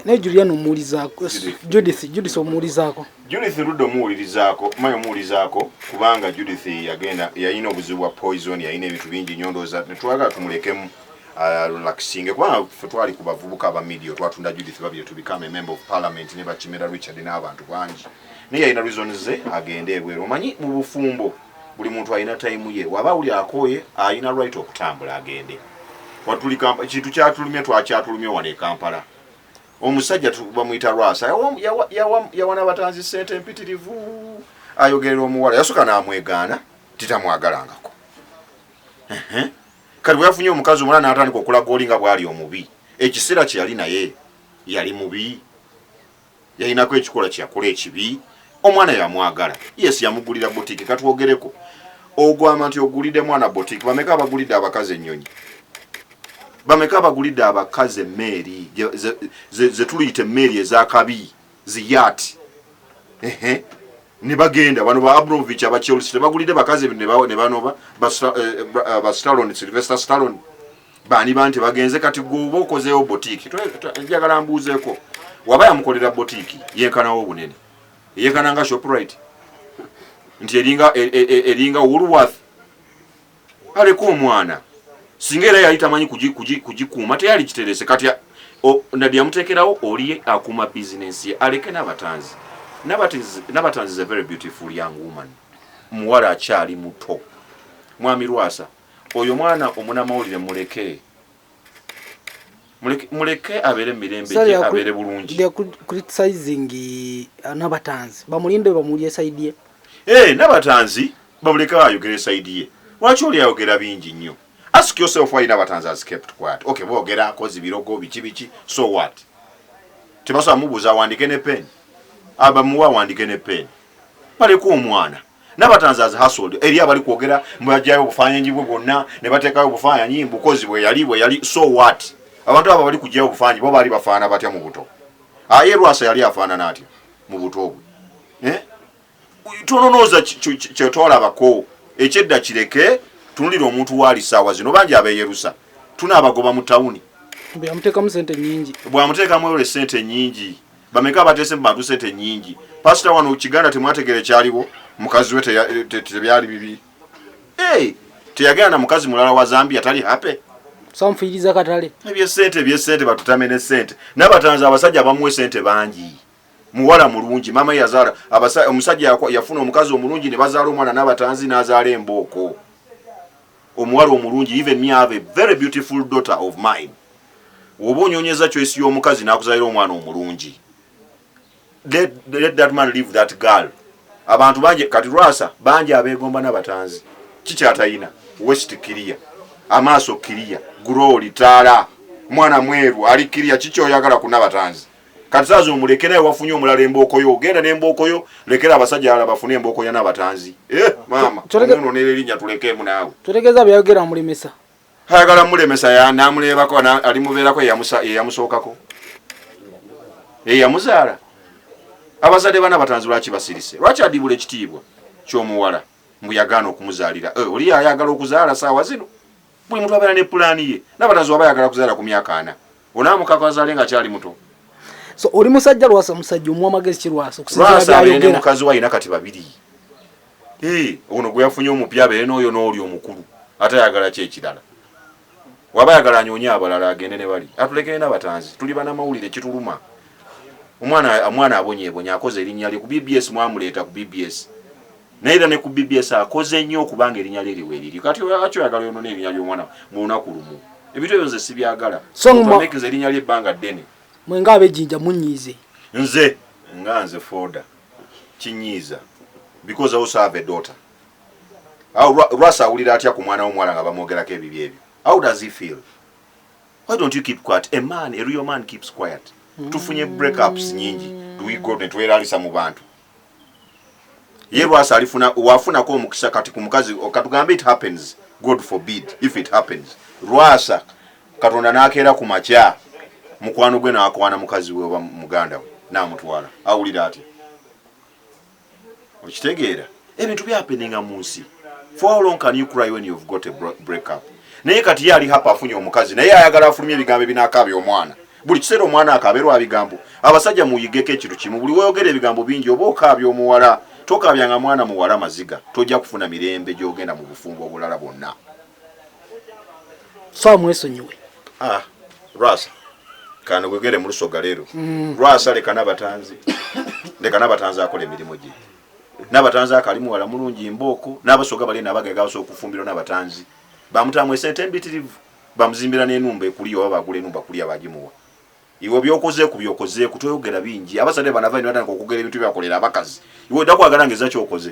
ne Julian omuulizako Judith omuulizako Judith Rudo muulizako mayo muulizako kubanga Judith yagenda yayina obuzibu bwa poison yayina ebintu bingi nyondoza netwaga tumulekemu relaxing kwa twali kubavubuka aba media twatunda Judith babye to become a member of parliament ne bakimera Richard n'abantu bangi ne yayina reasons ze agende ebweru omanyi mu bufumbo buli muntu ayina time ye waba uli akoye ayina right okutambula agende watulika kintu kyatulumye twakyatulumye wane Kampala omusajja bamuyita Rwasa yawana batanzi sente empitirivu ayogerera omuwala yasuka n'amwegaana titamwagalangako kali bwafunye omukazi omulala n'atandika okulaga olinga bwali omubi ekiseera kye yali naye yali mubi yayinako ekikola kyakola ekibi omwana yamwagala yes yamugulira botiki katwogereko ogwama nti ogulidde mwana botiki bameka abagulidde abakazi ennyonyi bameka abagulidde abakazi emmeri ze tuliyita emmeri ezakabi ziyati ne bagenda bano ba Abramovich aba Chelsea bagulidde bakazi ne banova ba Stallone Sylvester Stallone bani banti bagenze kati gobo okozeewo botiki njagala mbuuzeeko waba yamukolera botiki yenkanawo bunene yekananga Shoprite nti eringa Woolworth aleko omwana singera yali tamanyi kugikuuma teyali kiterese kati Nadia mutekerawo oliye akuma business ye aleke n'abatanzi Nabatanzi is a very beautiful young woman muwala akyali muto mwami Rwasa oyo mwana omunamawulire muleke abere mirembe je abere bulungi they are criticizing Nabatanzi bamulinde bamulye side Nabatanzi bamuleka ayogere side ye lwaki oli ayogera bingi nnyo ask yourself why Nabatanzi has kept quiet okay boogera akozi birogo biki so what tebasa mubuza wandike ne pen abamuwa wandike ne pen baleko omwana Nabatanzi has hustled eri abali kwogera mbajayo obufanya njibwe bonna ne batekayo obufanya nyimbu kozi bwe yali so what abantu aba bali kujjayo obufanyi bo bali bafaana batya mu buto aye Rwasa yali afaana natya mu buto obwe tunonoza kyetola abako ekyedda kireke tunulira omuntu wali sawa zino bangi abeyerusa tunabagoba mu tawuni bwamutekamu sente nyingi bwamutekamu sente nyingi bameka batese bantu sente nyingi pastor wano Kiganda temwategere kyaliwo mukazi we tebyali bibi teyagenda mukazi mulala wa Zambia tali happy samfiriza katale ebye sente batutamene sente Nabatanzi abasajja bamuwe sente bangi muwala mulungi mama yazala omusajja yafuna omukazi omulungi ne bazaala omwana Nabatanzi n'azaala emboko omuwala omulungi even me have a very beautiful daughter of mine obonyonyeza choice y'omukazi n'akuzaalira omwana omulungi let that man leave that girl abantu banje kati Rwasa banje abegomba Nabatanzi kikyatayina west kiria amaaso kiria glory tala mwana mweru ali kiria kikyo yagala ku Nabatanzi kati sazo omuleke naye wafunye omulala emboko genda n'emboko yo lekera abasajja ala bafune emboko ya Nabatanzi mama ono nelinya tulekemu naawe tutegeza byayogera mulimesa hayagala mulemesa ya namulebako ali mubeerako yamusookako yamuzaala abazadde ba Nabatanzi lwaki basirise lwaki adibula ekitiibwa ky'omuwala mbuyagana okumuzaalira oli ayagala okuzaala saawa zino buli muntu abeera ne pulaani ye Nabatanzi waba ayagala kuzaala ku myaka 4 onaamukaka azaale nga kyali muto so oli musajja Rwasa musajja omuwa magezi ki Rwasa okusinzira byayogera mukazi wa ayina kati babiri ono gwe yafunye omupya abeere n'oyo n'oli omukulu ate ayagala ki ekirala waba ayagala anyoonye abalala agende ne bali atulekere Nabatanzi tuli banamawulire kituluma omwana abonyeebonya akoze erinnya lye ku BBS mwamuleeta ku BBS naye era ne ku BBS akoze nnyo okubanga erinnya lye liweeriri kati akyo yagala yonone erinnya ly'omwana mu lunaku lumu ebintu ebyo nze sibyagala amekeza erinnya ly'ebbanga ddene mwenga abejinja munyize nze foda kinyiza because I also have a daughter Rwasa awulira atya ku mwana w'omuwala nga bamwogerako ebibyo ebyo how does he feel why don't you keep quiet a real man keeps quiet tufunye breakups nyingi tuigo netweralisa mu bantu ye Rwasa wafunako omukisa kati ku mukazi katugambe it happens God forbid if it happens Rwasa Katonda nakeera ku makya mukwano gwe n'akwana mukazi we oba muganda we n'amutwala awulira ati okitegeera ebintu byapeninga mu nsi for how long can you cry when you've got a breakup naye kati yali hapa afunye omukazi naye ayagala afulumye ebigambo ebinaakaabya omwana buli kiseera omwana akabeerwa abigambo abasajja muyigeko ekintu kimu buli weeyogera ebigambo bingi oba okaabya omuwala tokabyanga mwana muwala maziga tojja kufuna mirembe gyogenda mu bufumbo obulala bwonna so mwesonyiwe Rasa kano gwegere mu lusoga leero Rasa leka n'abatanzi akola emirimu gye n'abatanzi akalimu wala mulungi mbooko n'abasoga bali n'abagega abasobola okufumbira n'abatanzi bamutamu esente embitirivu bamuzimbira n'enumba ekuli oba bagula enumba kuli abagimuwa iwe byokoze kutoyogera bingi abasade banava ino atandika okugera ebintu byakolera abakazi iwe dakwagala ngeza kyokoze